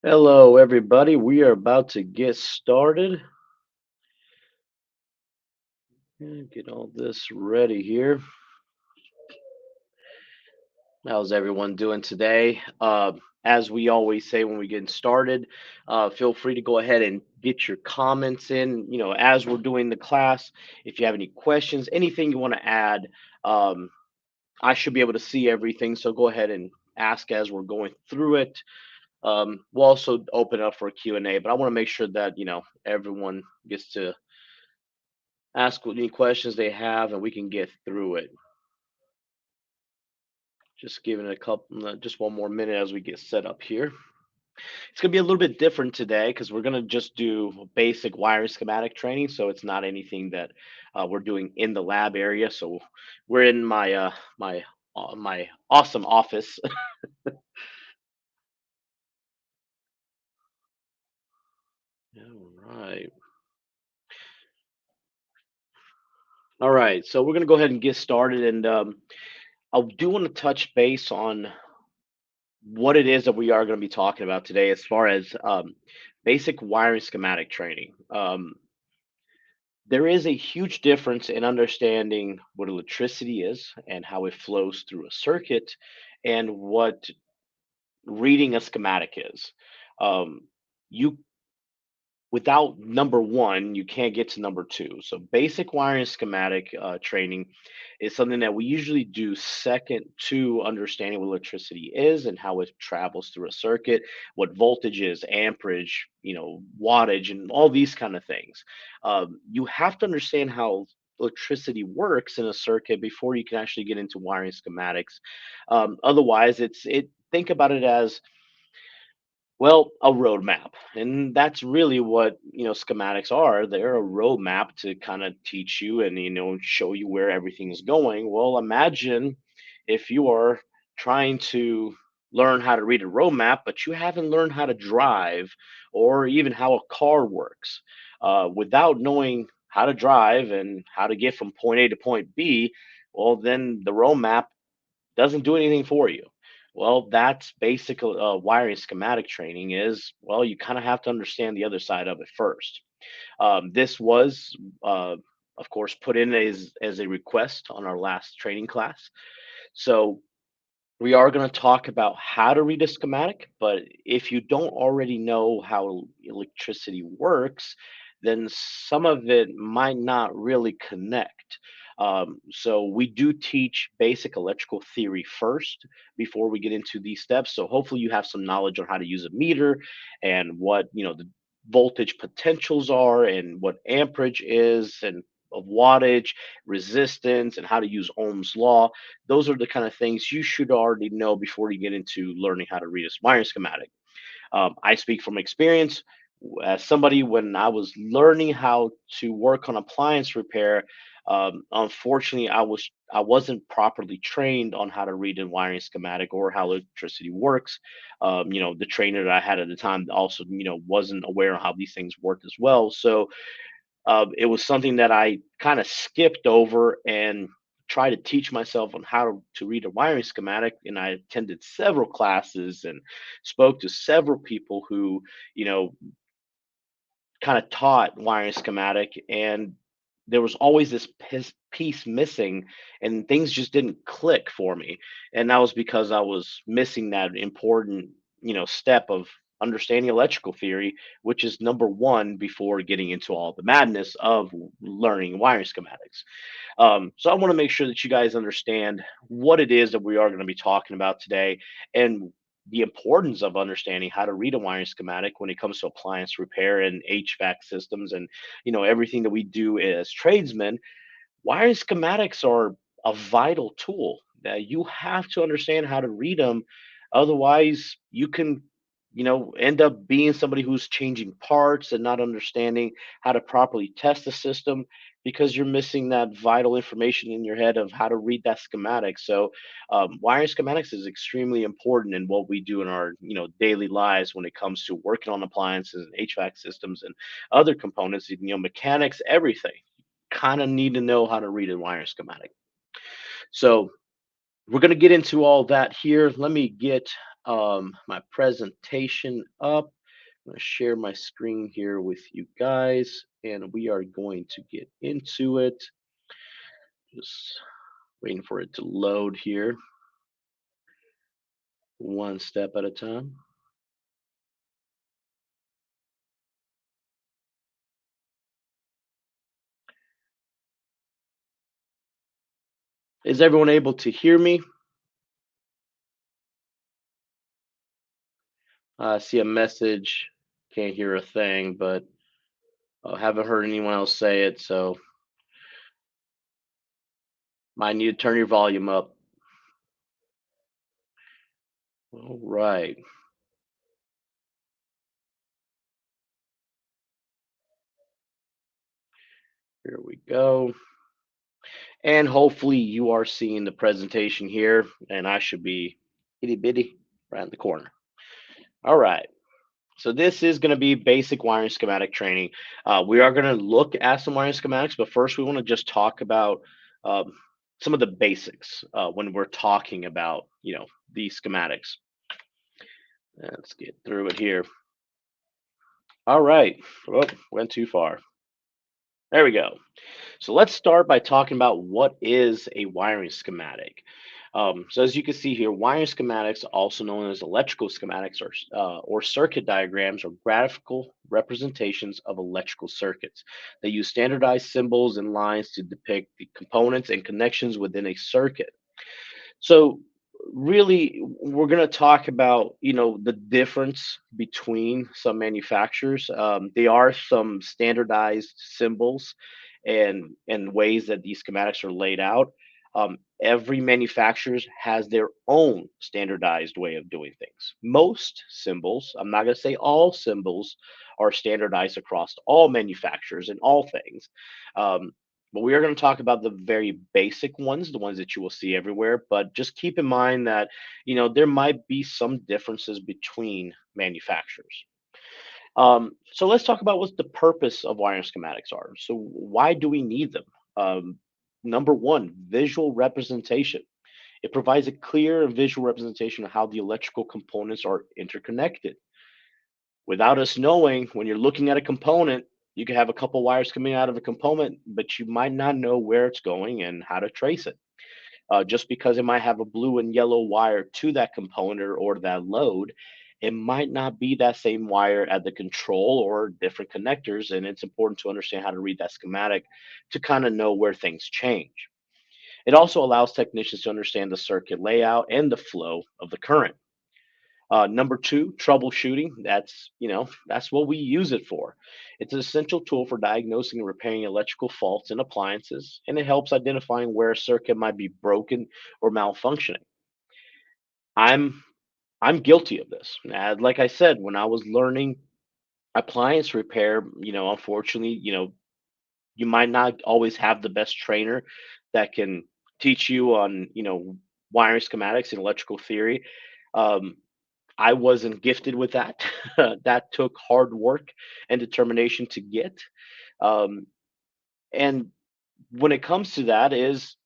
Hello, everybody. We are about to get started. Get all this ready here. How's everyone doing today? As we always say when we get started, feel free to go ahead and get your comments in. As we're doing the class, if you have any questions, anything you want to add, um, I should be able to see everything. So go ahead and ask as we're going through it. We'll also open up for a Q&A, but I want to make sure that everyone gets to ask any questions they have, and we can get through it. Just giving it a couple, just one more minute as we get set up here. It's gonna be a little bit different today because we're gonna just do basic wiring schematic training, so it's not anything that we're doing in the lab area. So we're in my awesome office. All all right. So we're gonna go ahead and get started, and I do want to touch base on what it is that we are going to be talking about today as far as basic wiring schematic training. There is a huge difference in understanding what electricity is and how it flows through a circuit and what reading a schematic is. You Without number one, you can't get to number two. So basic wiring schematic training is something that we usually do second to understanding what electricity is and how it travels through a circuit, what voltage is, amperage, wattage, and all these kind of things. You have to understand how electricity works in a circuit before you can actually get into wiring schematics. Otherwise, think about it as well, a roadmap. And that's really what, schematics are. They're a roadmap to kind of teach you and, show you where everything's going. Well, imagine if you are trying to learn how to read a roadmap, but you haven't learned how to drive or even how a car works. Without knowing how to drive and how to get from point A to point B, well, then the roadmap doesn't do anything for you. Well, that's basically wiring schematic training is, well, you kind of have to understand the other side of it first. This was, of course, put in as a request on our last training class. So we are going to talk about how to read a schematic, but if you don't already know how electricity works, then some of it might not really connect. So we do teach basic electrical theory first before we get into these steps. So hopefully you have some knowledge on how to use a meter and what the voltage potentials are and what amperage is and of wattage, resistance, and how to use Ohm's law. Those are the kind of things you should already know before you get into learning how to read a wiring schematic. I speak from experience. As somebody, when I was learning how to work on appliance repair, unfortunately, I wasn't properly trained on how to read a wiring schematic or how electricity works. The trainer that I had at the time also, wasn't aware of how these things worked as well. So it was something that I kind of skipped over and tried to teach myself on how to read a wiring schematic. And I attended several classes and spoke to several people who, kind of taught wiring schematic. And there was always this piece missing, and things just didn't click for me. And that was because I was missing that important, step of understanding electrical theory, which is number one before getting into all the madness of learning wiring schematics. So I want to make sure that you guys understand what it is that we are going to be talking about today and the importance of understanding how to read a wiring schematic when it comes to appliance repair and HVAC systems and everything that we do as tradesmen. Wiring schematics are a vital tool that you have to understand how to read them. Otherwise, you can, end up being somebody who's changing parts and not understanding how to properly test the system because you're missing that vital information in your head of how to read that schematic. So, wiring schematics is extremely important in what we do in our, daily lives when it comes to working on appliances and HVAC systems and other components, mechanics, everything kind of need to know how to read a wiring schematic. So we're going to get into all that here. Let me get my presentation up. I'm going to share my screen here with you guys, and we are going to get into it. Just waiting for it to load here, one step at a time. Is everyone able to hear me? I see a message. Can't hear a thing, but I haven't heard anyone else say it, so might need to turn your volume up. All right, here we go. And hopefully you are seeing the presentation here, and I should be itty bitty right in the corner. All right. So this is going to be basic wiring schematic training. We are going to look at some wiring schematics, but first we want to just talk about um, some of the basics when we're talking about, these schematics. Let's get through it here. All right. Oh, went too far. There we go. So let's start by talking about what is a wiring schematic. So as you can see here, wiring schematics, also known as electrical schematics or circuit diagrams, are graphical representations of electrical circuits. They use standardized symbols and lines to depict the components and connections within a circuit. So really, we're going to talk about the difference between some manufacturers. They are some standardized symbols and ways that these schematics are laid out. Every manufacturer has their own standardized way of doing things. Most symbols, I'm not going to say all symbols, are standardized across all manufacturers and all things. Um, but we are going to talk about the very basic ones, the ones that you will see everywhere. But just keep in mind that, there might be some differences between manufacturers. So let's talk about what the purpose of wiring schematics are. So why do we need them? Number one, visual representation. It provides a clear and visual representation of how the electrical components are interconnected. Without us knowing, when you're looking at a component, you can have a couple wires coming out of a component, but you might not know where it's going and how to trace it. Just because it might have a blue and yellow wire to that component or that load, it might not be that same wire at the control or different connectors. And it's important to understand how to read that schematic to kind of know where things change. It also allows technicians to understand the circuit layout and the flow of the current. Number two, troubleshooting. That's what we use it for. It's an essential tool for diagnosing and repairing electrical faults in appliances, and it helps identifying where a circuit might be broken or malfunctioning. I'm I'm guilty of this. Like I said, when I was learning appliance repair, unfortunately, you might not always have the best trainer that can teach you on, wiring schematics and electrical theory. Um, I wasn't gifted with that. That took hard work and determination to get. Um, and when it comes to that, is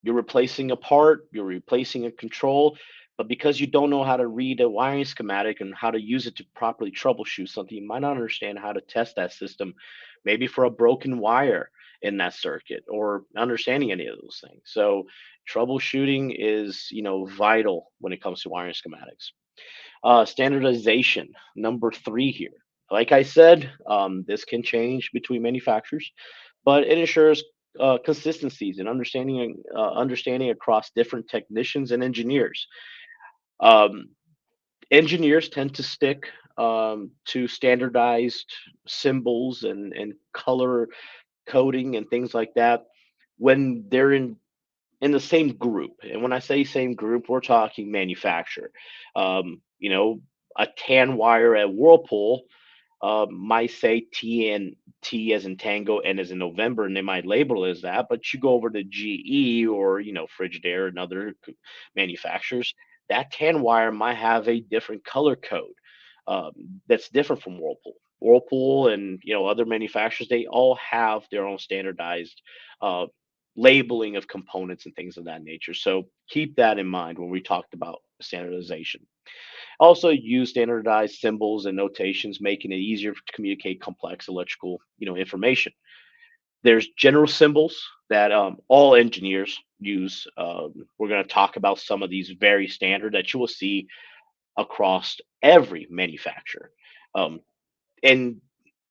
you're replacing a part, you're replacing a control, but because you don't know how to read a wiring schematic and how to use it to properly troubleshoot something, you might not understand how to test that system, maybe for a broken wire in that circuit or understanding any of those things. So troubleshooting is, vital when it comes to wiring schematics. Standardization, number three here. Like I said, this can change between manufacturers, but it ensures consistencies and understanding across different technicians and engineers. Um, Engineers tend to stick to standardized symbols and color coding and things like that when they're in the same group. And when I say same group, we're talking manufacturer. A tan wire at Whirlpool might say T as in Tango, N as in November, and they might label it as that. But you go over to GE or Frigidaire and other manufacturers, that tan wire might have a different color code um, that's different from Whirlpool. Whirlpool and other manufacturers, they all have their own standardized labeling of components and things of that nature. So keep that in mind when we talked about standardization. Also, use standardized symbols and notations, making it easier to communicate complex electrical, information. There's general symbols that all engineers use. We're going to talk about some of these very standard that you will see across every manufacturer. Um, and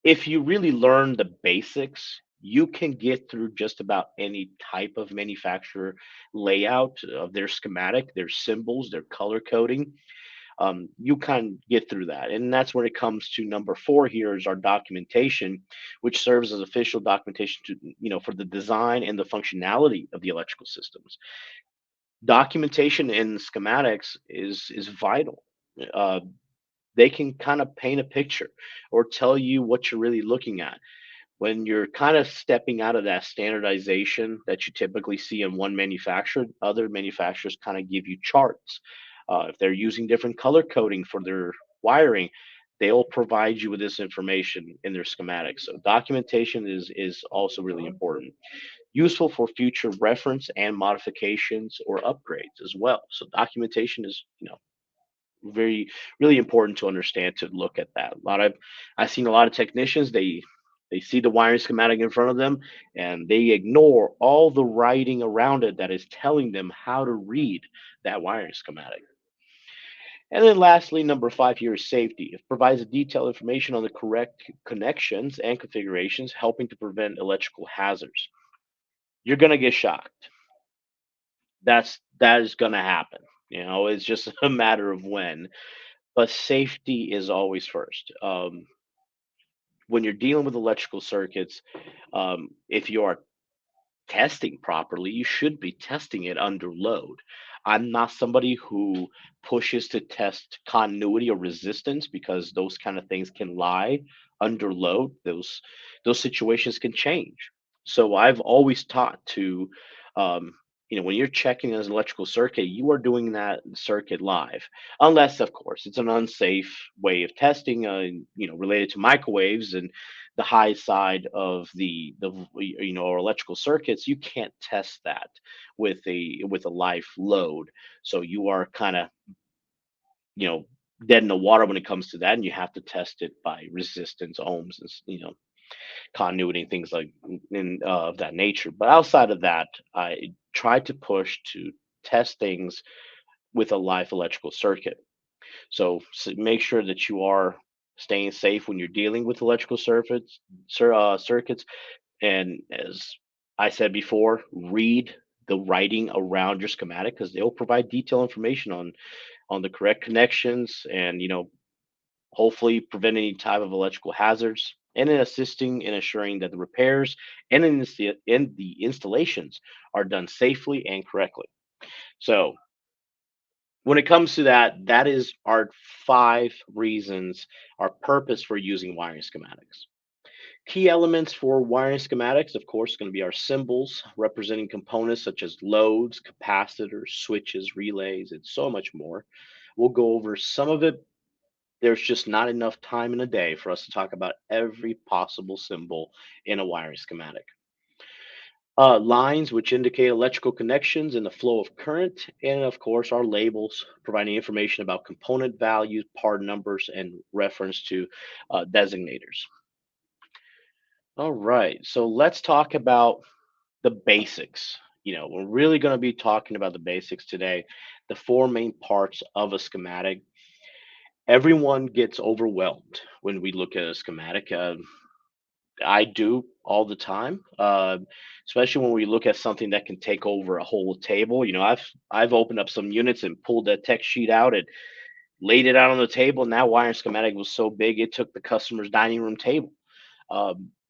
if you really learn the basics, you can get through just about any type of manufacturer layout of their schematic, their symbols, their color coding. You kind of get through that. And that's when it comes to number four here is our documentation, which serves as official documentation to, for the design and the functionality of the electrical systems. Documentation in schematics is vital. Uh, they can kind of paint a picture or tell you what you're really looking at when you're kind of stepping out of that standardization that you typically see in one manufacturer. Other manufacturers kind of give you charts. If they're using different color coding for their wiring, they'll provide you with this information in their schematics. So documentation is also really important, useful for future reference and modifications or upgrades as well. So documentation is, very really important to understand, to look at that. I've seen a lot of technicians, they see the wiring schematic in front of them and they ignore all the writing around it that is telling them how to read that wiring schematic. And then lastly, number five here is safety. It provides detailed information on the correct connections and configurations, helping to prevent electrical hazards. You're gonna get shocked. That is gonna happen. It's just a matter of when. But safety is always first. When you're dealing with electrical circuits, if you are testing properly, you should be testing it under load. I'm not somebody who pushes to test continuity or resistance because those kind of things can lie under load. Those situations can change. So I've always taught to, when you're checking an electrical circuit, you are doing that circuit live, unless, of course, it's an unsafe way of testing, related to microwaves and the high side of our electrical circuits. You can't test that with a live load, so you are kind of, you know dead in the water when it comes to that, and you have to test it by resistance, ohms, and continuity and things like of that nature. But outside of that, I try to push to test things with a live electrical circuit. So, make sure that you are staying safe when you're dealing with electrical circuits. And as I said before, read the writing around your schematic because they'll provide detailed information on the correct connections, and hopefully prevent any type of electrical hazards, and in assisting in assuring that the repairs and in the installations are done safely and correctly. So when it comes to that, that is our five reasons, our purpose for using wiring schematics. Key elements for wiring schematics, of course, going to be our symbols representing components such as loads, capacitors, switches, relays, and so much more. We'll go over some of it. There's just not enough time in a day for us to talk about every possible symbol in a wiring schematic. Lines, which indicate electrical connections and the flow of current, and of course, our labels, providing information about component values, part numbers, and reference to designators. All right, so let's talk about the basics. We're really going to be talking about the basics today, the four main parts of a schematic. Everyone gets overwhelmed when we look at a schematic. I do all the time, especially when we look at something that can take over a whole table. I've opened up some units and pulled that tech sheet out and laid it out on the table. And that wiring schematic was so big it took the customer's dining room table.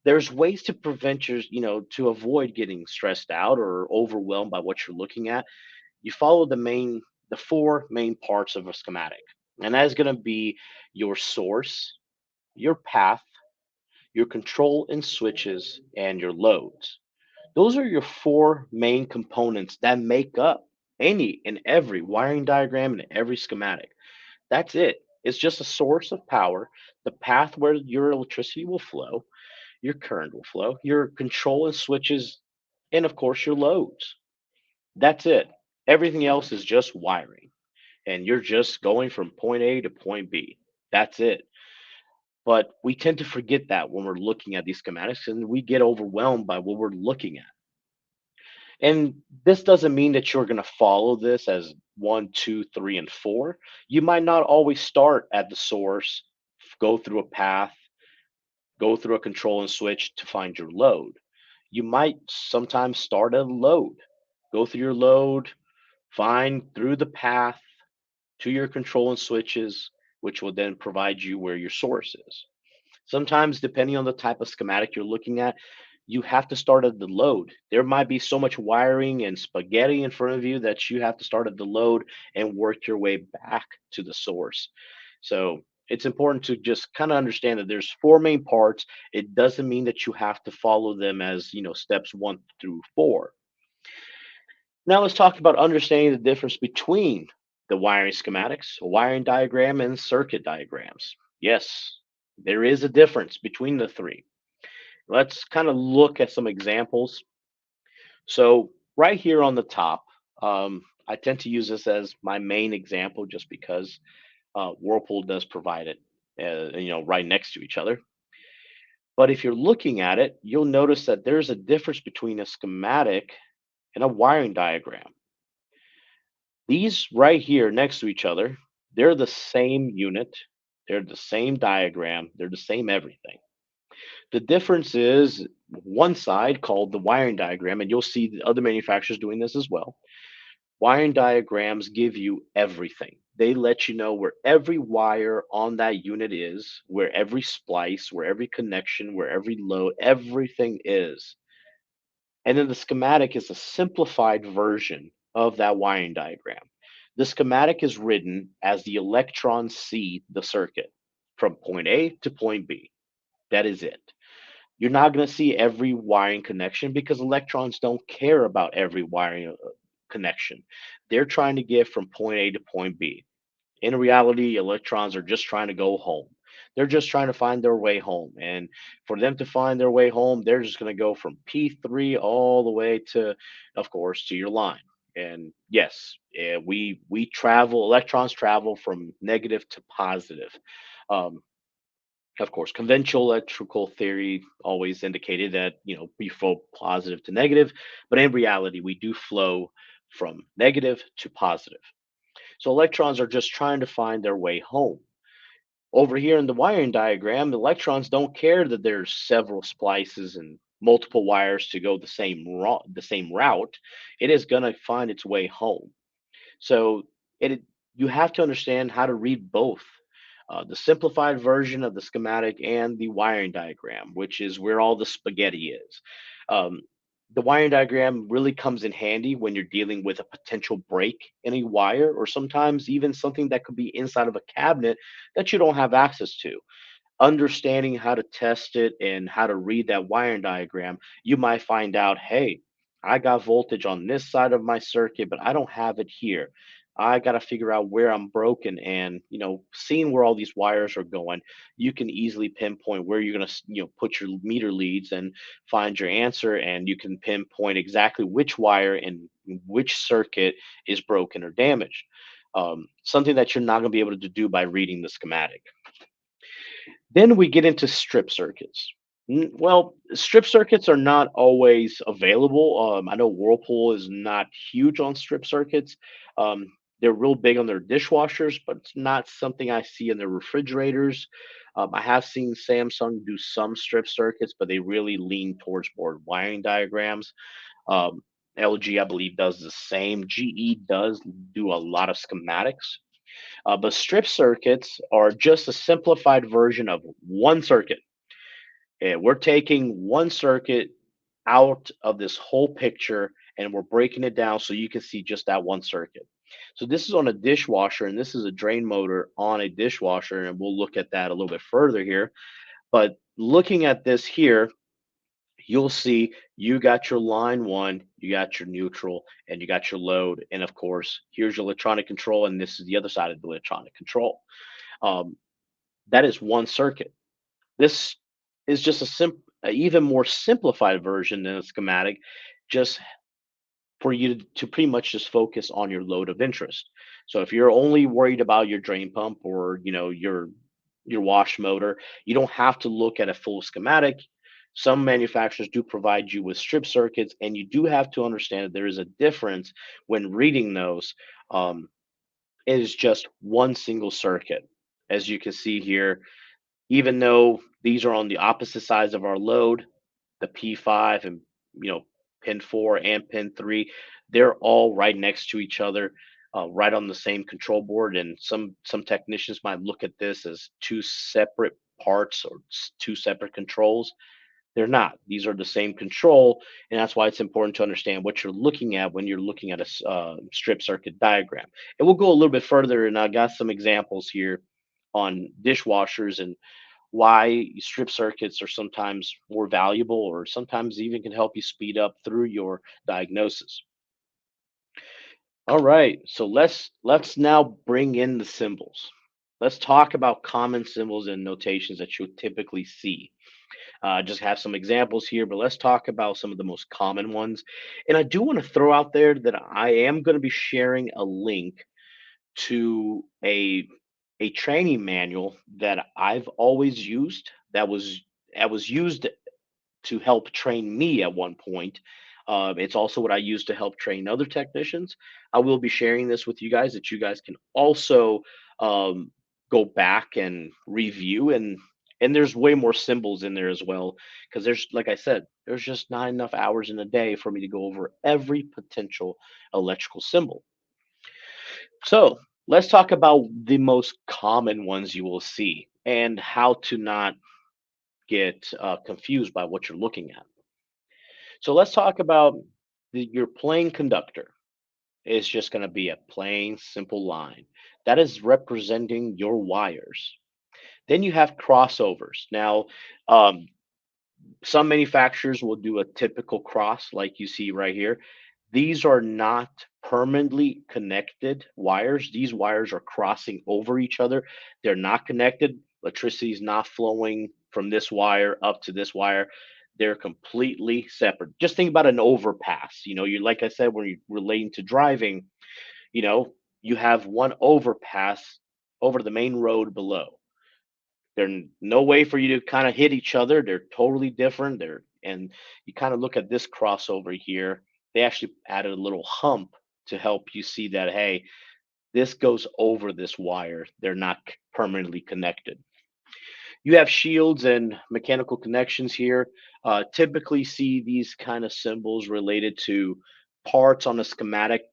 There's ways to prevent to avoid getting stressed out or overwhelmed by what you're looking at. You follow the four main parts of a schematic, and that is going to be your source, your path, your control and switches, and your loads. Those are your four main components that make up any and every wiring diagram and every schematic. That's it. It's just a source of power, the path where your electricity will flow, your current will flow, your control and switches, and of course your loads. That's it. Everything else is just wiring. and you're just going from point A to point B. That's it. But we tend to forget that when we're looking at these schematics and we get overwhelmed by what we're looking at. And this doesn't mean that you're going to follow this as one, two, three, and four. You might not always start at the source, go through a path, go through a control and switch to find your load. You might sometimes start at a load, go through your load, find through the path to your control and switches, which will then provide you where your source is. Sometimes, depending on the type of schematic you're looking at, you have to start at the load. There might be so much wiring and spaghetti in front of you that you have to start at the load and work your way back to the source. So it's important to just kind of understand that there's four main parts. It doesn't mean that you have to follow them as, steps one through four. Now let's talk about understanding the difference between the wiring schematics, a wiring diagram, and circuit diagrams. Yes, there is a difference between the three. Let's kind of look at some examples. So right here on the top, I tend to use this as my main example just because Whirlpool does provide it, right next to each other. But if you're looking at it, you'll notice that there's a difference between a schematic and a wiring diagram. These right here next to each other, they're the same unit, they're the same diagram, they're the same everything. The difference is one side called the wiring diagram, and you'll see the other manufacturers doing this as well. Wiring diagrams give you everything. They let you know where every wire on that unit is, where every splice, where every connection, where every load, everything is. And then the schematic is a simplified version of that wiring diagram. The schematic is written as the electrons see the circuit from point A to point B. That is it. You're not going to see every wiring connection because electrons don't care about every wiring connection. They're trying to get from point A to point B. In reality, electrons are just trying to go home. They're just trying to find their way home. And for them to find their way home, they're just going to go from P3 all the way to, of course, to your line. And yes, we travel, electrons travel from negative to positive. Um, of course, conventional electrical theory always indicated that, we flow positive to negative, but in reality, we do flow from negative to positive. So electrons are just trying to find their way home. Over here in the wiring diagram, the electrons don't care that there's several splices and multiple wires to go the same route. It is going to find its way home. So it you have to understand how to read both the simplified version of the schematic and the wiring diagram, which is where all the spaghetti is. Um, the wiring diagram really comes in handy when you're dealing with a potential break in a wire, or sometimes even something that could be inside of a cabinet that you don't have access to. Understanding how to test it and how to read that wiring diagram, you might find out, hey, I got voltage on this side of my circuit, but I don't have it here. I got to figure out where I'm broken. And, seeing where all these wires are going, you can easily pinpoint where you're going to, put your meter leads and find your answer. And you can pinpoint exactly which wire and which circuit is broken or damaged. Something that you're not going to be able to do by reading the schematic. Then we get into strip circuits. Well, strip circuits are not always available. I know Whirlpool is not huge on strip circuits. Um, they're real big on their dishwashers, but it's not something I see in their refrigerators. I have seen Samsung do some strip circuits, but they really lean towards more wiring diagrams. Um, LG, I believe, does the same. GE does do a lot of schematics. But strip circuits are just a simplified version of one circuit. And we're taking one circuit out of this whole picture and we're breaking it down so you can see just that one circuit. So this is on a dishwasher and this is a drain motor on a dishwasher. And we'll look at that a little bit further here. But looking at this here, you'll see you got your line one, you got your neutral, and you got your load. And of course, here's your electronic control, and this is the other side of the electronic control. Um, that is one circuit. This is just a even more simplified version than a schematic. Just for you to pretty much just focus on your load of interest. So if you're only worried about your drain pump or your wash motor, you don't have to look at a full schematic. Some manufacturers do provide you with strip circuits, and you do have to understand that there is a difference when reading those. Um, it is just one single circuit. As you can see here, even though these are on the opposite sides of our load, the P5 and pin 4 and pin 3, they're all right next to each other, right on the same control board. And some technicians might look at this as two separate parts or two separate controls. They're not. These are the same control, and that's why it's important to understand what you're looking at when you're looking at a strip circuit diagram. And we'll go a little bit further, and I got some examples here on dishwashers and why strip circuits are sometimes more valuable or sometimes even can help you speed up through your diagnosis. All right, so let's now bring in the symbols. Let's talk about common symbols and notations that you'll typically see. Just have some examples here, but let's talk about some of the most common ones. And I do want to throw out there that I am going to be sharing a link to a training manual that I've always used that was used to help train me at one point. It's also what I use to help train other technicians. I will be sharing this with you guys that you guys can also um, go back and review and there's way more symbols in there as well because there's like I said, there's just not enough hours in a day for me to go over every potential electrical symbol. So let's talk about the most common ones you will see and how to not get confused by what you're looking at. So let's talk about your plain conductor is just going to be a plain, simple line that is representing your wires. Then you have crossovers. Now, um, some manufacturers will do a typical cross like you see right here. These are not permanently connected wires. These wires are crossing over each other. They're not connected. Electricity is not flowing from this wire up to this wire. They're completely separate. Just think about an overpass. You like I said, when you're relating to driving, you know, you have one overpass over the main road below. There's no way for you to kind of hit each other. They're totally different. And you kind of look at this crossover here. They actually added a little hump to help you see that hey, this goes over this wire. They're not permanently connected. You have shields and mechanical connections here. Typically see these kind of symbols related to parts on a schematic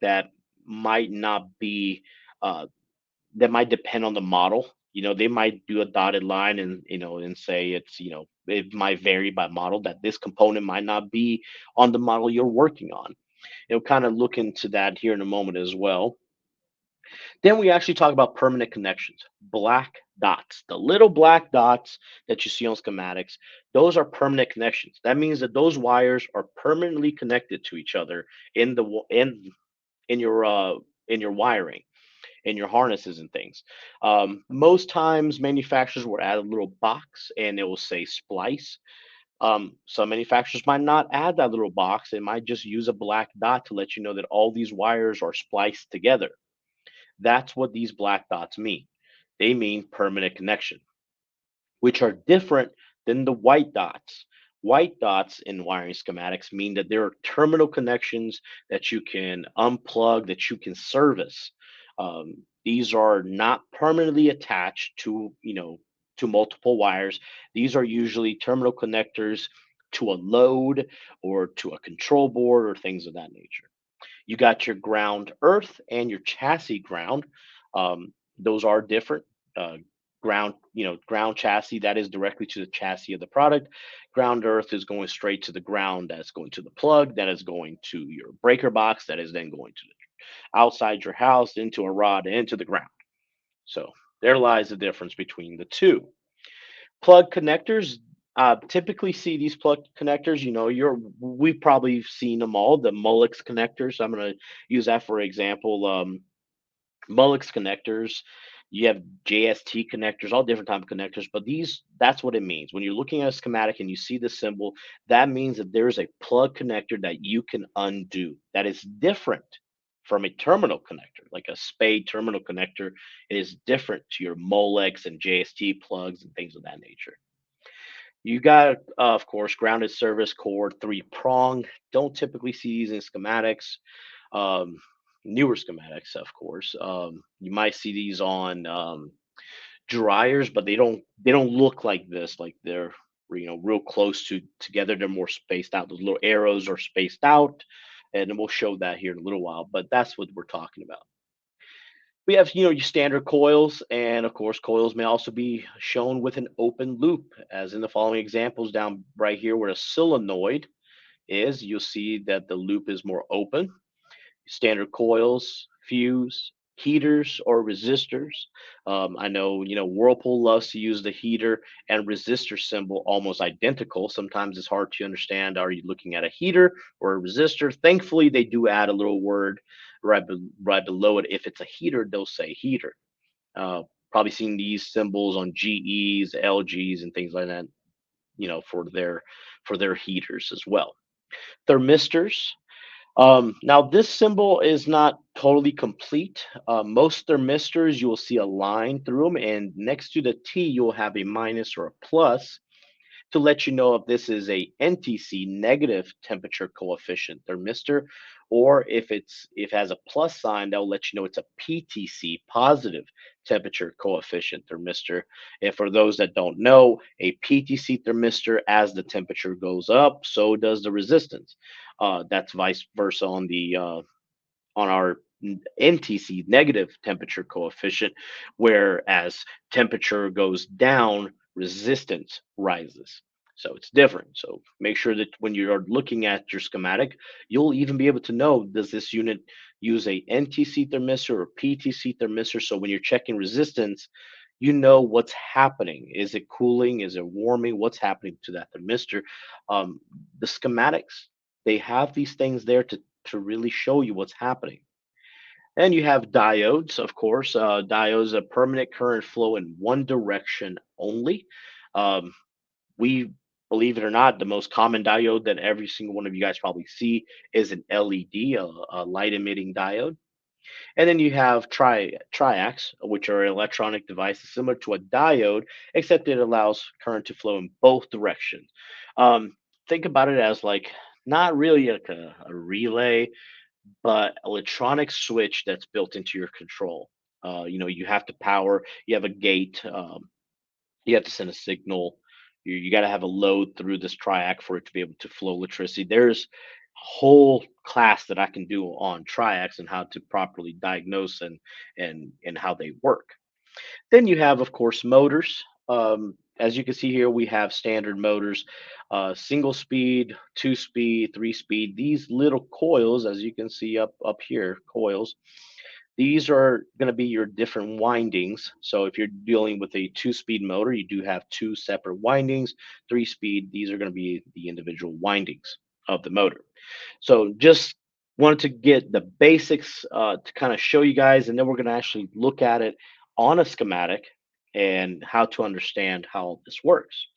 might not be uh, that might depend on the model. They might do a dotted line and say it might vary by model that this component might not be on the model you're working on. Kind of look into that here in a moment as well. Then we actually talk about permanent connections, black dots, the little black dots that you see on schematics. Those are permanent connections. That means that those wires are permanently connected to each other in the in your wiring, in your harnesses and things. Most times, manufacturers will add a little box and it will say splice. Some manufacturers might not add that little box. They might just use a black dot to let you know that all these wires are spliced together. That's what these black dots mean. They mean permanent connection, which are different than the white dots. White dots in wiring schematics mean that there are terminal connections that you can unplug, that you can service. These are not permanently attached to multiple wires. These are usually terminal connectors to a load or to a control board or things of that nature. You got your ground earth and your chassis ground. Those are different. Uh, ground chassis that is directly to the chassis of the product. Ground earth is going straight to the ground. That's going to the plug. That is going to your breaker box. That is then going to outside your house into a rod into the ground. So there lies the difference between the two. Plug connectors. Typically see these plug connectors. We've probably seen them all. The Mullix connectors. I'm going to use that for example. Mullix connectors. You have JST connectors, all different type of connectors, but these that's what it means. When you're looking at a schematic and you see the symbol, that means that there's a plug connector that you can undo. That is different from a terminal connector, like a spade terminal connector. It is different to your Molex and JST plugs and things of that nature. You got, of course, grounded service cord, three prong. Don't typically see these in schematics. Um, Newer schematics, of course. You might see these on dryers, but they don't look like this. Like they're real close to together. They're more spaced out. Those little arrows are spaced out, and we'll show that here in a little while. But that's what we're talking about. We have, your standard coils, and of course, coils may also be shown with an open loop, as in the following examples down right here, where a solenoid is. You'll see that the loop is more open. Standard coils, fuse, heaters, or resistors. I know, Whirlpool loves to use the heater and resistor symbol almost identical. Sometimes it's hard to understand. Are you looking at a heater or a resistor? Thankfully, they do add a little word right below it. If it's a heater, they'll say heater. Uh, Probably seen these symbols on GEs, LGs, and things like that. For their heaters as well. Thermistors. Now, this symbol is not totally complete. Most thermistors, you will see a line through them, and next to the T, you'll have a minus or a plus to let you know if this is a NTC, negative temperature coefficient thermistor, or if it has a plus sign, that'll let you know it's a PTC, positive temperature coefficient thermistor. And for those that don't know, a PTC thermistor, as the temperature goes up, so does the resistance. That's vice versa on our NTC, negative temperature coefficient, whereas temperature goes down, resistance rises. So it's different. So make sure that when you're looking at your schematic, you'll even be able to know, does this unit use a NTC thermistor or PTC thermistor? So when you're checking resistance, you know what's happening. Is it cooling? Is it warming? What's happening to that thermistor? Um, the schematics, they have these things there to really show you what's happening. And you have diodes, of course. Diodes, a permanent current flow in one direction only. Um, we, believe it or not, the most common diode that every single one of you guys probably see is an LED, a light emitting diode. And then you have triacs, which are electronic devices similar to a diode, except it allows current to flow in both directions. Um, think about it as like not really like a relay, but electronic switch that's built into your control. You have to power, you have a gate, you have to send a signal, you got to have a load through this triac for it to be able to flow electricity. There's a whole class that I can do on triacs and how to properly diagnose and how they work. Then you have, of course, motors. As you can see here, we have standard motors, single speed, two speed, three speed. These little coils, as you can see up here, coils. These are going to be your different windings. So if you're dealing with a two-speed motor, you do have two separate windings. Three-speed, these are going to be the individual windings of the motor. So just wanted to get the basics to kind of show you guys, and then we're going to actually look at it on a schematic and how to understand how this works.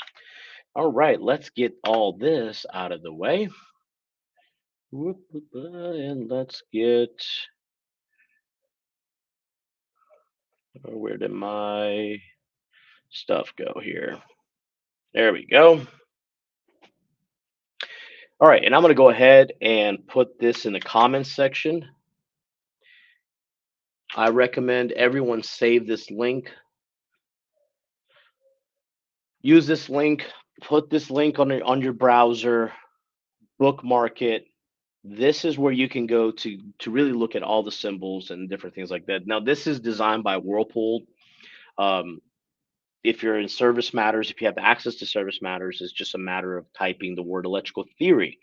All right, let's get all this out of the way. And let's get, where did my stuff go here? There we go. All right, and I'm going to go ahead and put this in the comments section. I recommend everyone save this link. Use this link, put this link on your browser, bookmark it. This is where you can go to really look at all the symbols and different things like that. Now, this is designed by Whirlpool. Um, if you're in Service Matters, if you have access to Service Matters, it's just a matter of typing the word electrical theory,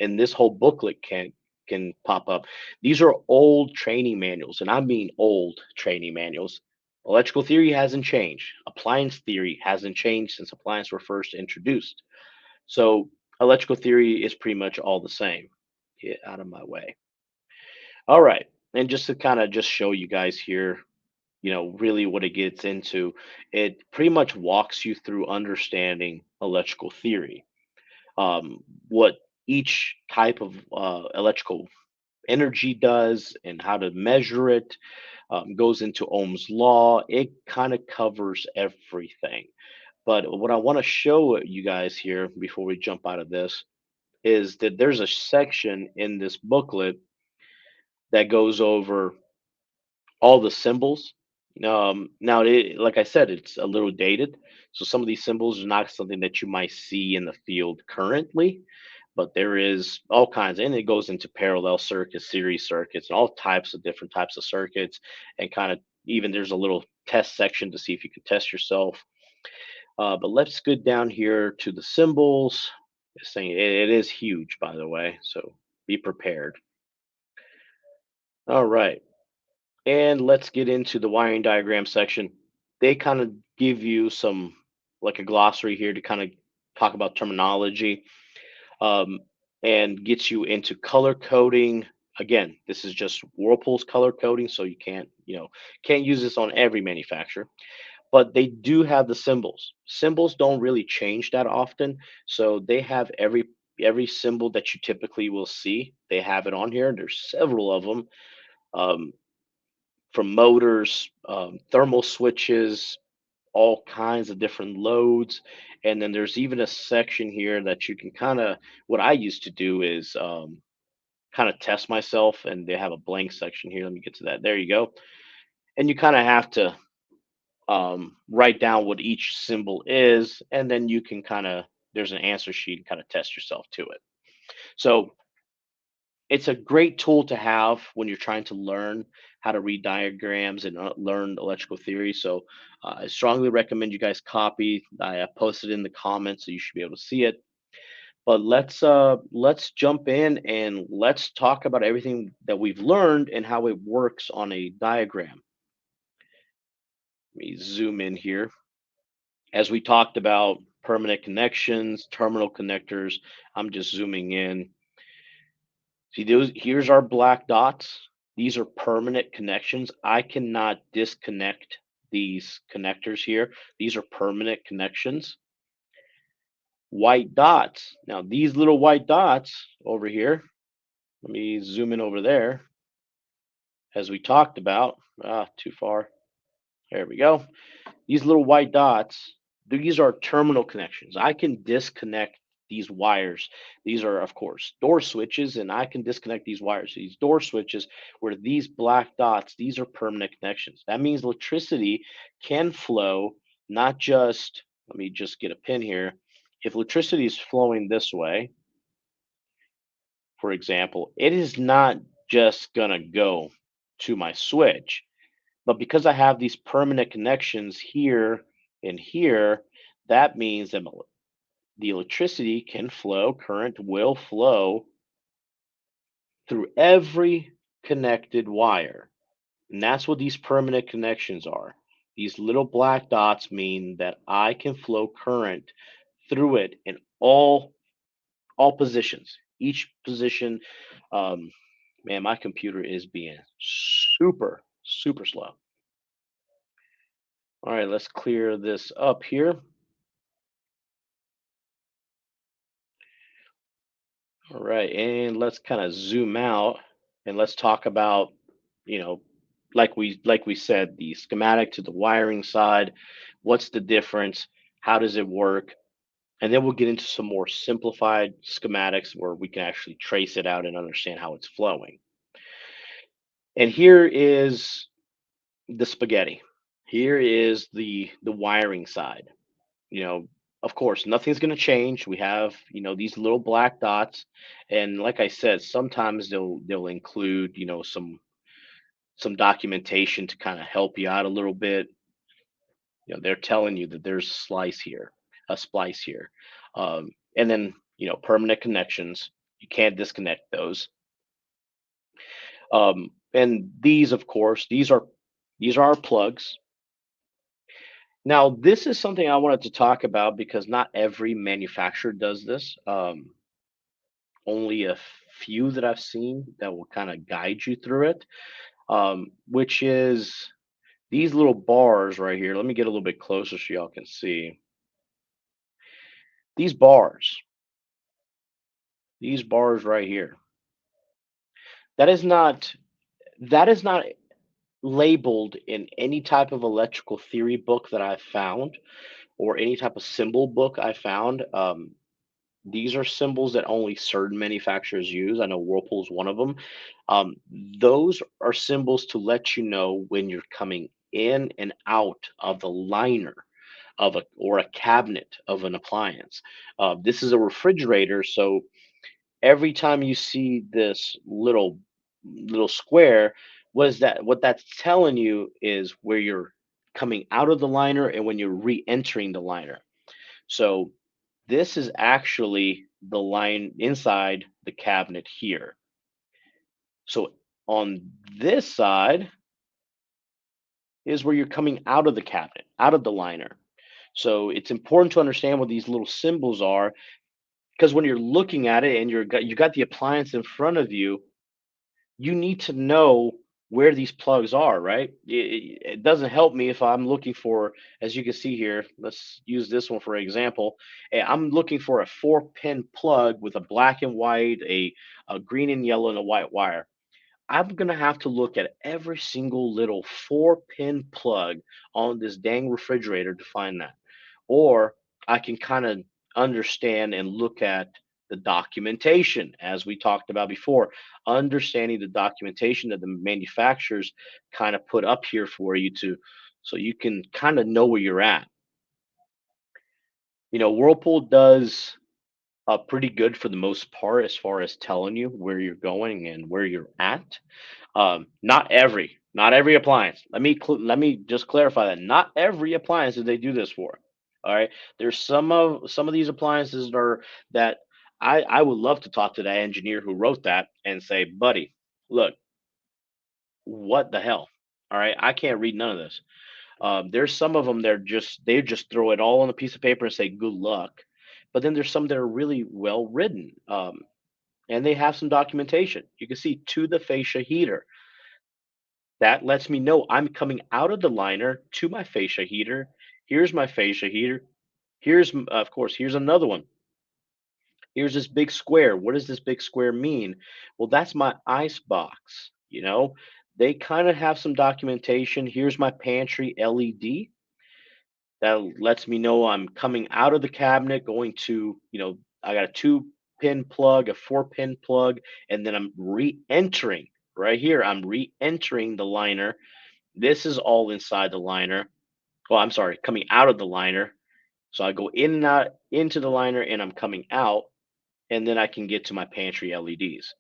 and this whole booklet can pop up. These are old training manuals, and I mean old training manuals. Electrical theory hasn't changed. Appliance theory hasn't changed since appliance were first introduced. So electrical theory is pretty much all the same. Get out of my way. All right, and just to kind of just show you guys here, really what it gets into, it pretty much walks you through understanding electrical theory, what each type of electrical energy does and how to measure it, goes into Ohm's law. It kind of covers everything. But what I want to show you guys here before we jump out of this is that there's a section in this booklet that goes over all the symbols. Now, like I said, it's a little dated. So some of these symbols are not something that you might see in the field currently, but there is all kinds, and it goes into parallel circuits, series circuits, and all types of different types of circuits, and kind of even there's a little test section to see if you can test yourself. But let's get down here to the symbols. This thing, it is huge, by the way, so be prepared. All right. And let's get into the wiring diagram section. They kind of give you some, like a glossary here to kind of talk about terminology, um, and gets you into color coding. Again, this is just Whirlpool's color coding, so you can't use this on every manufacturer, but they do have the symbols. Symbols don't really change that often, so they have every symbol that you typically will see. They have it on here. There's several of them. Um, from motors, thermal switches, all kinds of different loads. And then there's even a section here that you can kind of, what I used to do is kind of test myself, and they have a blank section here. Let me get to that. There you go. And you kind of have to write down what each symbol is, and then you can kind of, there's an answer sheet and kind of test yourself to it. So it's a great tool to have when you're trying to learn how to read diagrams and learn electrical theory. So I strongly recommend you guys copy. I posted in the comments, so you should be able to see it. But let's jump in and let's talk about everything that we've learned and how it works on a diagram. Let me zoom in here. As we talked about permanent connections, terminal connectors, I'm just zooming in. See, here's our black dots. These are permanent connections. I cannot disconnect these connectors here. These are permanent connections. White dots. Now, these little white dots over here, let me zoom in over there. As we talked about, too far. There we go. These little white dots, these are terminal connections. I can disconnect these wires. These are, of course, door switches, and I can disconnect these wires. These door switches, where these black dots, these are permanent connections. That means electricity can flow, not just, let me just get a pin here. If electricity is flowing this way, for example, it is not just going to go to my switch. But because I have these permanent connections here and here, that means that the electricity can flow, current will flow through every connected wire. And that's what these permanent connections are. These little black dots mean that I can flow current through it in all positions. Each position, um, man, my computer is being super slow. All right, let's clear this up here. All right, and let's kind of zoom out and let's talk about, you know, like we said, the schematic to the wiring side. What's the difference? How does it work? And then we'll get into some more simplified schematics where we can actually trace it out and understand how it's flowing. And here is the spaghetti. Here is the wiring side. you know of course nothing's going to change. We have these little black dots, and like I said, sometimes they'll include some documentation to kind of help you out a little bit. They're telling you that there's a splice here, and then permanent connections, you can't disconnect those. And these, of course, these are our plugs. Now, this is something I wanted to talk about because not every manufacturer does this. Only a few that I've seen that will kind of guide you through it, which is These little bars right here, let me get a little bit closer so y'all can see. These bars, these bars right here. That is not that is not labeled in any type of electrical theory book that I've found or any type of symbol book I found. These are symbols that only certain manufacturers use. I know Whirlpool is one of them. Um, those are symbols to let you know when you're coming in and out of the liner of a or a cabinet of an appliance. This is a refrigerator, so every time you see this little square, what that's telling you is where you're coming out of the liner and when you're re-entering the liner. So this is actually the line inside the cabinet here. So on this side is where you're coming out of the cabinet, out of the liner. So it's important to understand what these little symbols are because when you're looking at it and you got the appliance in front of you, you need to know where these plugs are, right? It doesn't help me if I'm looking for, as you can see here, let's use this one for example. I'm looking for a 4-pin plug with a black and white, a green and yellow, and a white wire. I'm gonna have to look at every single little 4-pin plug on this dang refrigerator to find that. Or I can kind of understand and look at the documentation, as we talked about before, understanding the documentation that the manufacturers kind of put up here for you to, so you can kind of know where you're at. Whirlpool does pretty good for the most part as far as telling you where you're going and where you're at. Not every appliance. Let me just clarify that. Not every appliance do they do this for. All right. There's some of these appliances that I would love to talk to that engineer who wrote that and say, buddy, look, what the hell? All right, I can't read none of this. There's some of them they just throw it all on a piece of paper and say good luck. But then there's some that are really well written. And they have some documentation. You can see to the fascia heater. That lets me know I'm coming out of the liner to my fascia heater. Here's my fascia heater. Of course, here's another one. Here's this big square. What does this big square mean? Well, that's my ice box. They kind of have some documentation. Here's my pantry LED. That lets me know I'm coming out of the cabinet, going to, I got a 2-pin plug, a 4-pin plug, and then I'm re entering right here. I'm re entering the liner. This is all inside the liner. Well, I'm sorry, coming out of the liner. So I go in and out into the liner and I'm coming out, and then I can get to my pantry LEDs.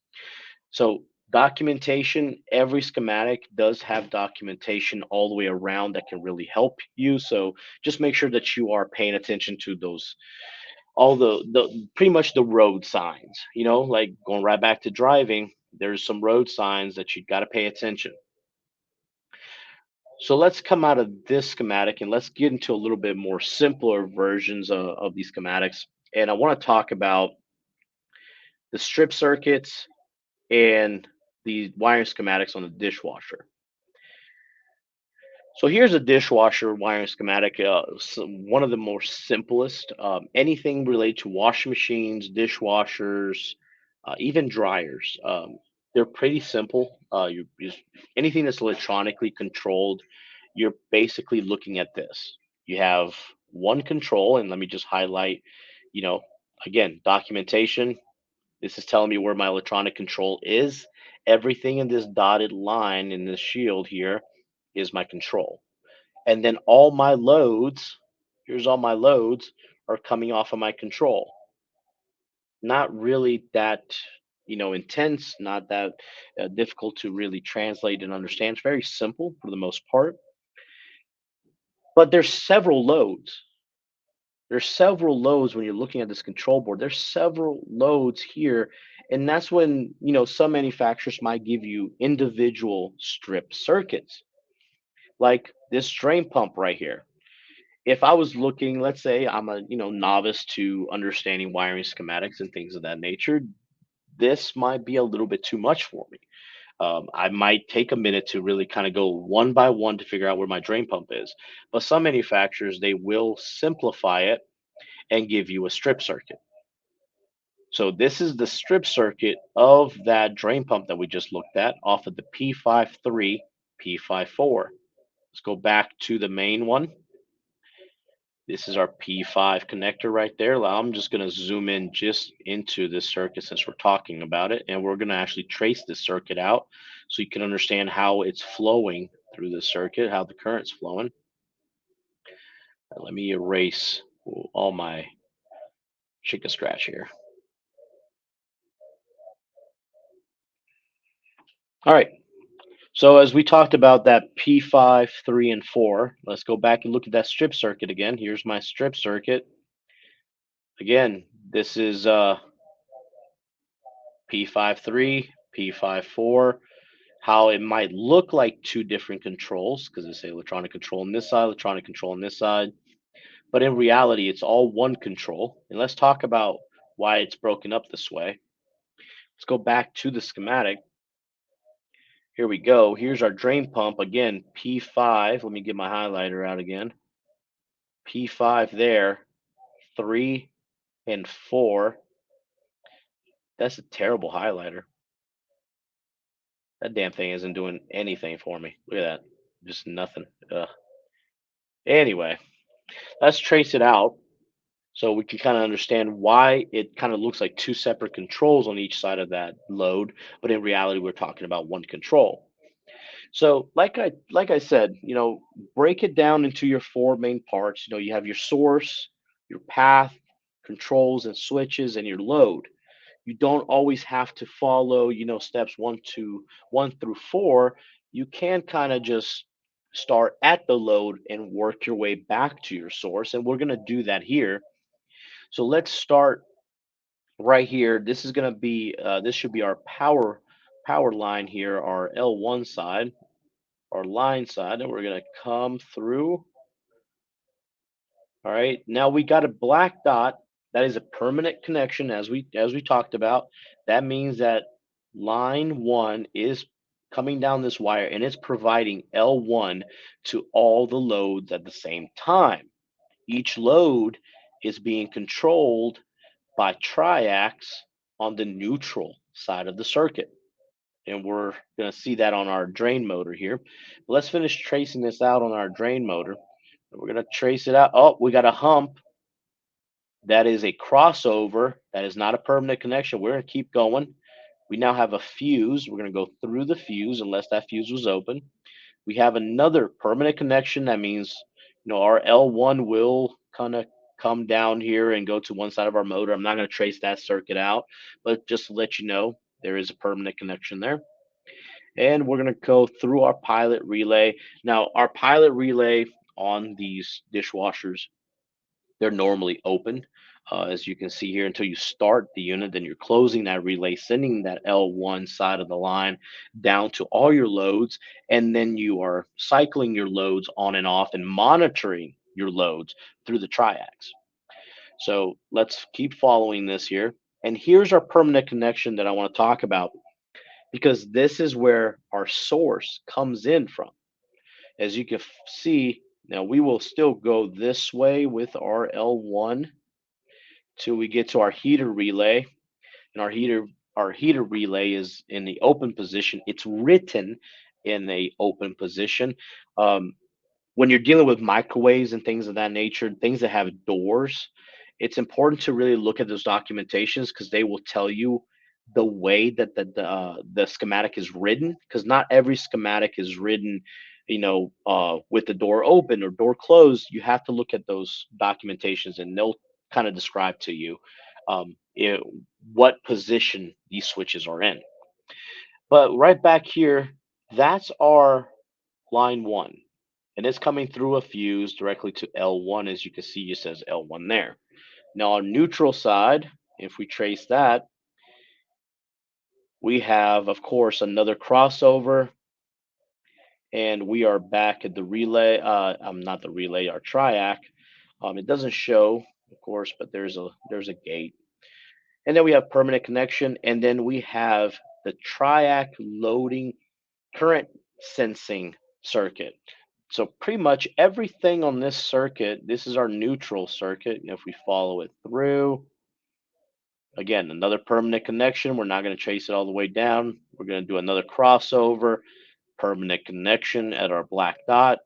So documentation, every schematic does have documentation all the way around that can really help you. So just make sure that you are paying attention to those all the pretty much the road signs, like going right back to driving, there's some road signs that you got to pay attention. So let's come out of this schematic and let's get into a little bit more simpler versions of these schematics. And I want to talk about the strip circuits and the wiring schematics on the dishwasher. So here's a dishwasher wiring schematic, one of the more simplest. Anything related to washing machines, dishwashers, even dryers. They're pretty simple. Anything that's electronically controlled, you're basically looking at this. You have one control, and let me just highlight, you know, again, documentation. This is telling me where my electronic control is. Everything in this dotted line in this shield here is my control. And then here's all my loads are coming off of my control. Not really that, intense, not that difficult to really translate and understand. It's very simple for the most part. But there's several loads. There's several loads when you're looking at this control board. There's several loads here, and that's when some manufacturers might give you individual strip circuits, like this drain pump right here. If I was looking, let's say I'm a novice to understanding wiring schematics and things of that nature, this might be a little bit too much for me. I might take a minute to really kind of go one by one to figure out where my drain pump is. But some manufacturers, they will simplify it and give you a strip circuit. So this is the strip circuit of that drain pump that we just looked at off of the P53, P54. Let's go back to the main one. This is our P5 connector right there. Now I'm just going to zoom in just into this circuit since we're talking about it. And we're going to actually trace this circuit out so you can understand how it's flowing through the circuit, how the current's flowing. Let me erase all my chicken scratch here. All right. So as we talked about that P5, 3, and 4, let's go back and look at that strip circuit again. Here's my strip circuit. Again, this is P53, P54. How it might look like two different controls because it's electronic control on this side, electronic control on this side. But in reality, it's all one control. And let's talk about why it's broken up this way. Let's go back to the schematic. Here we go. Here's our drain pump. Again, P5. Let me get my highlighter out again. P5 there, 3 and 4. That's a terrible highlighter. That damn thing isn't doing anything for me. Look at that. Just nothing. Ugh. Anyway, let's trace it out so we can kind of understand why it kind of looks like two separate controls on each side of that load, but in reality, we're talking about one control. So, like I said, break it down into your four main parts. You have your source, your path, controls and switches, and your load. You don't always have to follow, steps one through four. You can kind of just start at the load and work your way back to your source. And we're going to do that here. So let's start right here. This should be our power line here, our L1 side, our line side, and we're going to come through. All right. Now we got a black dot. That is a permanent connection as we talked about. That means that line 1 is coming down this wire and it's providing L1 to all the loads at the same time. Each load is being controlled by triacs on the neutral side of the circuit. And we're going to see that on our drain motor here. But let's finish tracing this out on our drain motor. We're going to trace it out. Oh, we got a hump. That is a crossover. That is not a permanent connection. We're going to keep going. We now have a fuse. We're going to go through the fuse unless that fuse was open. We have another permanent connection. That means, our L1 will kind of come down here and go to one side of our motor. I'm not going to trace that circuit out, but just to let you know, there is a permanent connection there. And we're going to go through our pilot relay. Now, our pilot relay on these dishwashers, they're normally open. As you can see here, until you start the unit, then you're closing that relay, sending that L1 side of the line down to all your loads, and then you are cycling your loads on and off and monitoring your loads through the triacs. So let's keep following this here. And here's our permanent connection that I want to talk about because this is where our source comes in from. As you can see, now we will still go this way with our L1 till we get to our heater relay. And our heater relay is in the open position. It's written in the open position. Um, when you're dealing with microwaves and things of that nature, things that have doors, it's important to really look at those documentations because they will tell you the way that the schematic is written. Because not every schematic is written, with the door open or door closed. You have to look at those documentations, and they'll kind of describe to you um, it, what position these switches are in. But right back here, that's our line 1 and it's coming through a fuse directly to L1. As you can see, it says L1 there. Now on neutral side, if we trace that, we have, of course, another crossover, and we are back at the relay. Not the relay, our triac. It doesn't show, of course, but there's a gate, and then we have permanent connection, and then we have the triac loading current sensing circuit. So pretty much everything on this circuit, this is our neutral circuit. If we follow it through, again, another permanent connection. We're not going to chase it all the way down. We're going to do another crossover, permanent connection at our black dot,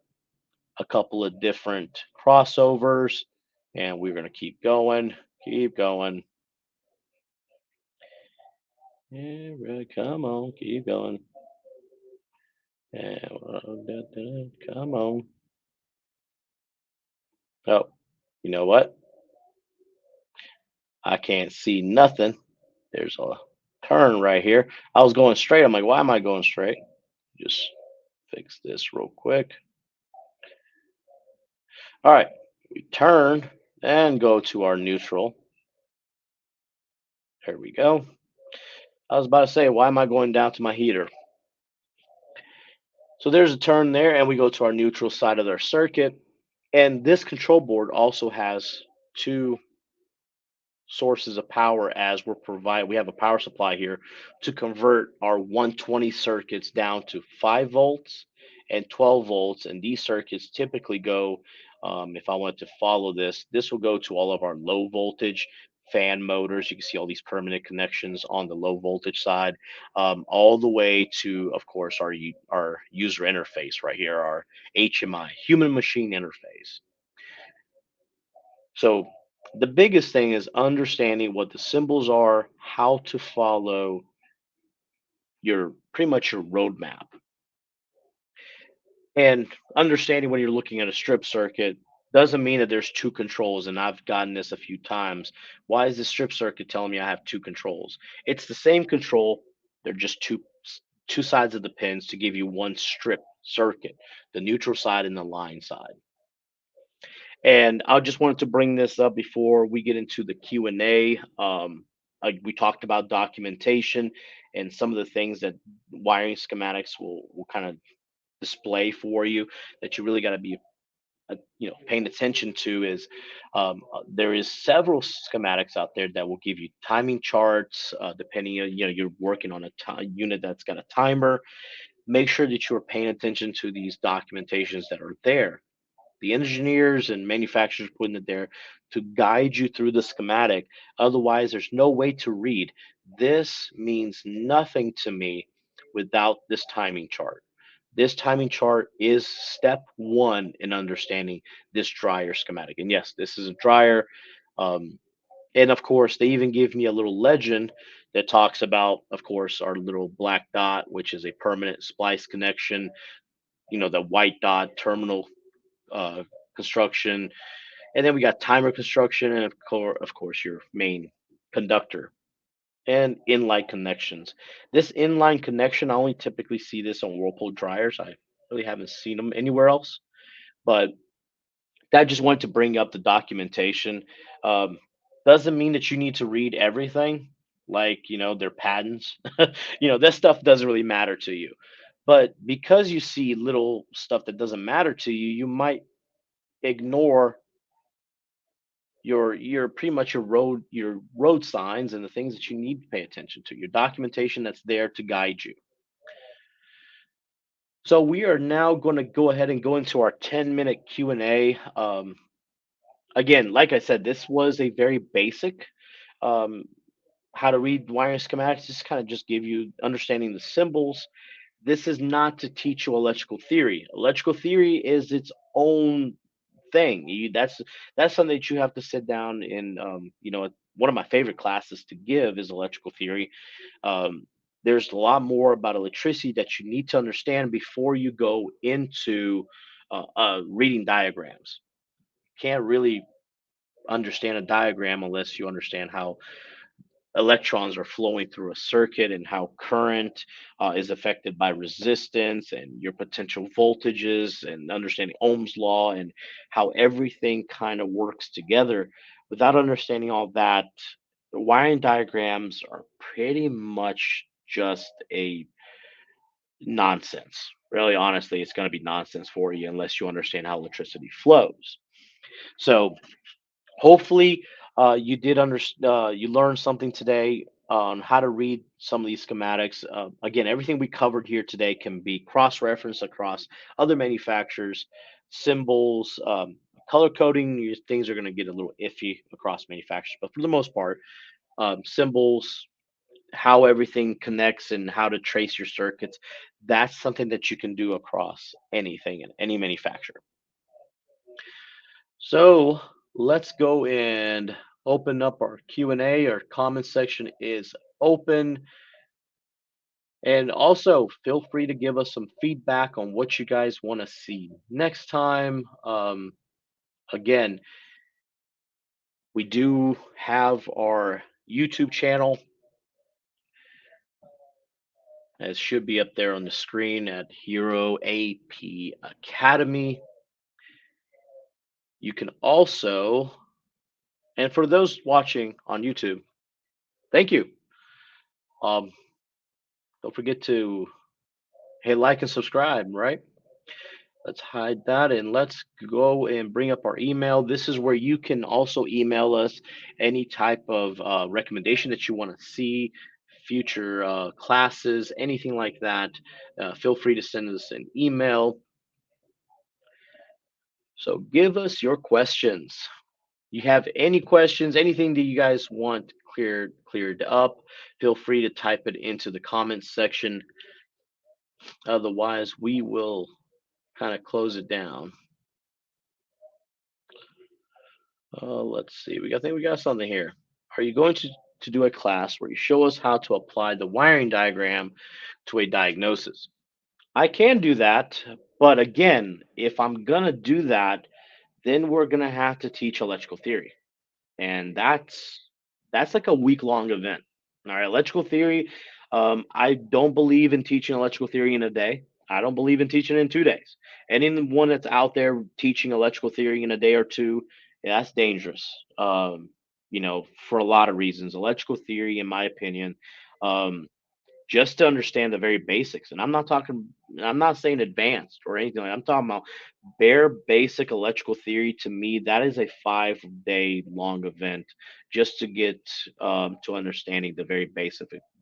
a couple of different crossovers, and we're going to keep going, keep going. Yeah, really, come on, keep going. And come on. Oh, you know what? I can't see nothing. There's a turn right here. I was going straight. I'm like, why am I going straight? Just fix this real quick. All right, we turn and go to our neutral. There we go. I was about to say, why am I going down to my heater? So there's a turn there, and we go to our neutral side of our circuit. And this control board also has two sources of power as we have a power supply here to convert our 120 circuits down to 5 volts and 12 volts, and these circuits typically go, if I want to follow this will go to all of our low voltage fan motors. You can see all these permanent connections on the low voltage side, all the way to, of course, our user interface right here, our HMI, human machine interface. So the biggest thing is understanding what the symbols are, how to follow your pretty much your roadmap, and understanding when you're looking at a strip circuit doesn't mean that there's two controls. And I've gotten this a few times. Why is the strip circuit telling me I have two controls? It's the same control. They're just two sides of the pins to give you one strip circuit, the neutral side and the line side. And I just wanted to bring this up before we get into the Q&A. We talked about documentation and some of the things that wiring schematics will kind of display for you that you really got to be paying attention to is there is several schematics out there that will give you timing charts depending on you're working on a unit that's got a timer. Make sure that you're paying attention to these documentations that are there. The engineers and manufacturers putting it there to guide you through the schematic. Otherwise, there's no way to read. This means nothing to me without this timing chart. This timing chart is step one in understanding this dryer schematic. And yes, this is a dryer. Um, and of course, they even give me a little legend that talks about, of course, our little black dot, which is a permanent splice connection. The white dot terminal uh, construction, and then we got timer construction, and of course, your main conductor and inline connections. This inline connection, I only typically see this on Whirlpool dryers. I really haven't seen them anywhere else, but I just wanted to bring up the documentation. Um, doesn't mean that you need to read everything, like their patents. That stuff doesn't really matter to you. But because you see little stuff that doesn't matter to you, you might ignore your pretty much your road signs and the things that you need to pay attention to, your documentation that's there to guide you. So we are now going to go ahead and go into our 10-minute Q&A. Again, like I said, this was a very basic um, how to read wiring schematics. Just kind of just give you understanding the symbols. This is not to teach you electrical theory. Electrical theory is its own thing. That's something that you have to sit down and one of my favorite classes to give is electrical theory. There's a lot more about electricity that you need to understand before you go into reading diagrams. Can't really understand a diagram unless you understand how electrons are flowing through a circuit and how current is affected by resistance and your potential voltages, and understanding Ohm's law and how everything kind of works together. Without understanding all that, the wiring diagrams are pretty much just a nonsense. Really, honestly, it's going to be nonsense for you unless you understand how electricity flows. So hopefully you learned something today. on how to read some of these schematics. Again, everything we covered here today can be cross-referenced across other manufacturers, symbols, color coding. Things are going to get a little iffy across manufacturers, but for the most part, symbols, how everything connects, and how to trace your circuits. That's something that you can do across anything and any manufacturer. So let's go and open up our Q&A. Our comment section is open. And also, feel free to give us some feedback on what you guys want to see next time. Again, we do have our YouTube channel, as should be up there on the screen at Hero AP Academy. You can also, and for those watching on YouTube, thank you. Um, don't forget to hit like and subscribe, right? Let's hide that and let's go and bring up our email. This is where you can also email us any type of recommendation that you want to see, future classes, anything like that. Feel free to send us an email. So give us your questions. You have any questions, anything that you guys want cleared up, feel free to type it into the comments section. Otherwise, we will kind of close it down. Let's see. I think we got something here. Are you going to do a class where you show us how to apply the wiring diagram to a diagnosis? I can do that, but again, if I'm gonna do that, then we're gonna have to teach electrical theory, and that's like a week-long event. All right, electrical theory. I don't believe in teaching electrical theory in a day. I don't believe in teaching in 2 days. Anyone that's out there teaching electrical theory in a day or two, yeah, that's dangerous. For a lot of reasons. Electrical theory, in my opinion, um, just to understand the very basics. And I'm not saying advanced or anything. I'm talking about bare basic electrical theory. To me, that is a 5 day long event just to get to understanding the very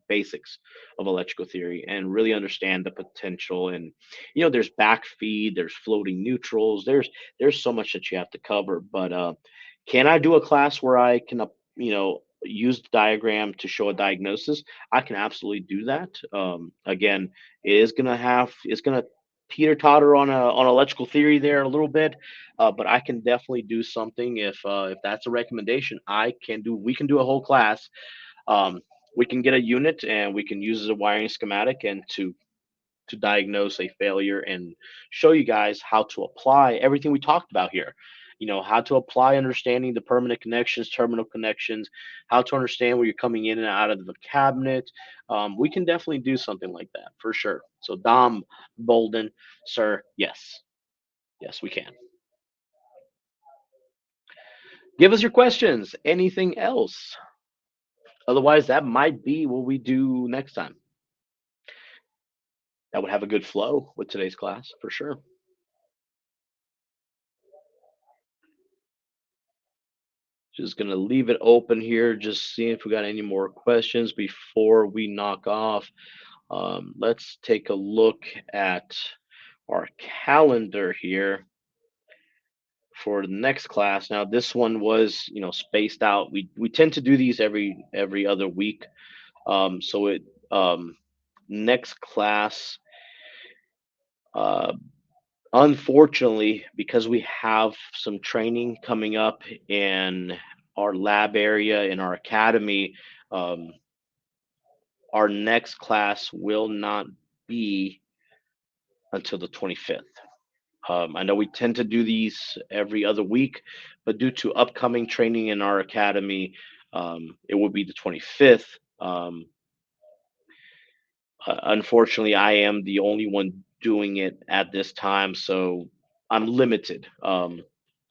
basics of electrical theory and really understand the potential. And there's backfeed, there's floating neutrals, there's so much that you have to cover. But can I do a class where I can use the diagram to show a diagnosis? I can absolutely do that. Again, it's gonna teeter totter on electrical theory there a little bit, but I can definitely do something if that's a recommendation. We can do a whole class. Um, we can get a unit and we can use as a wiring schematic and to diagnose a failure and show you guys how to apply everything we talked about here. How to apply understanding the permanent connections, terminal connections, how to understand where you're coming in and out of the cabinet. We can definitely do something like that for sure. So, Dom Bolden, sir, yes, yes, we can. Give us your questions. Anything else? Otherwise, that might be what we do next time. That would have a good flow with today's class for sure. Just gonna leave it open here, just seeing if we got any more questions before we knock off. Let's take a look at our calendar here for the next class. Now, this one was, spaced out. We tend to do these every other week. So it next class, uh, unfortunately, because we have some training coming up in our lab area in our academy. Um, our next class will not be until the 25th. I know we tend to do these every other week, but due to upcoming training in our academy, it will be the 25th. Unfortunately, I am the only one doing it at this time, so I'm limited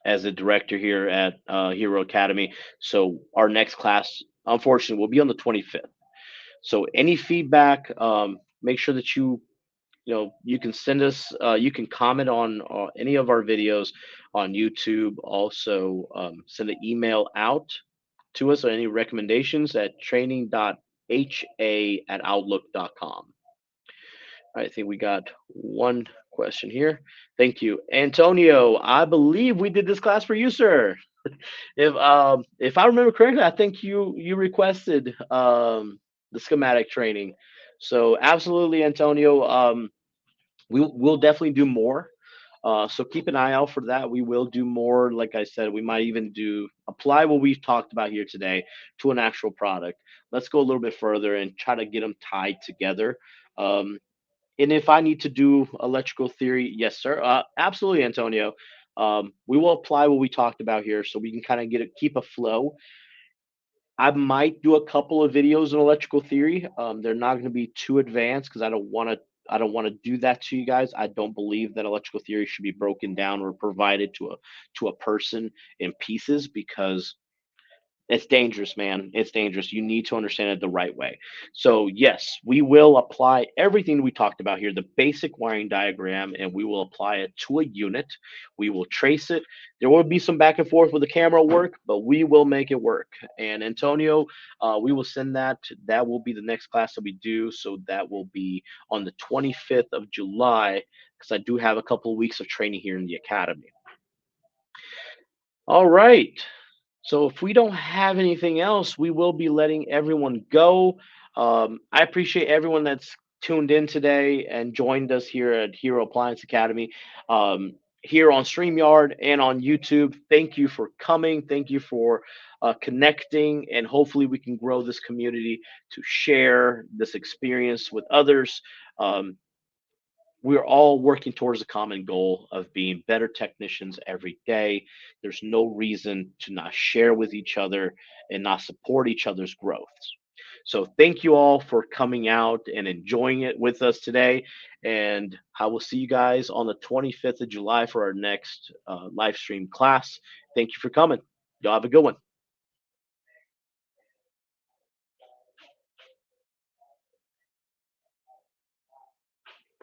as a director here at Hero Academy. So our next class, unfortunately, will be on the 25th. So any feedback, make sure that you can send us, you can comment on any of our videos on YouTube. Also, send an email out to us or any recommendations at training ha@outlook.com. I think we got one question here. Thank you, Antonio. I believe we did this class for you, sir. If I remember correctly, I think you requested the schematic training. So absolutely, Antonio. We'll definitely do more. So keep an eye out for that. We will do more. Like I said, we might even do apply what we've talked about here today to an actual product. Let's go a little bit further and try to get them tied together. Um, and if I need to do electrical theory, yes, sir. Absolutely, Antonio. We will apply what we talked about here, so we can kind of keep a flow. I might do a couple of videos on electrical theory. They're not going to be too advanced because I don't want to. I don't want to do that to you guys. I don't believe that electrical theory should be broken down or provided to a person in pieces because it's dangerous, man. It's dangerous. You need to understand it the right way. So, yes, we will apply everything we talked about here, the basic wiring diagram, and we will apply it to a unit. We will trace it. There will be some back and forth with the camera work, but we will make it work. And Antonio, we will send that. That will be the next class that we do. So, that will be on the 25th of July, because I do have a couple of weeks of training here in the academy. All right. So if we don't have anything else, we will be letting everyone go. I appreciate everyone that's tuned in today and joined us here at Hero Appliance Academy, here on StreamYard and on YouTube. Thank you for coming. Thank you for connecting, and hopefully we can grow this community to share this experience with others. Um, we're all working towards a common goal of being better technicians every day. There's no reason to not share with each other and not support each other's growth. So, thank you all for coming out and enjoying it with us today. And I will see you guys on the 25th of July for our next live stream class. Thank you for coming. Y'all have a good one.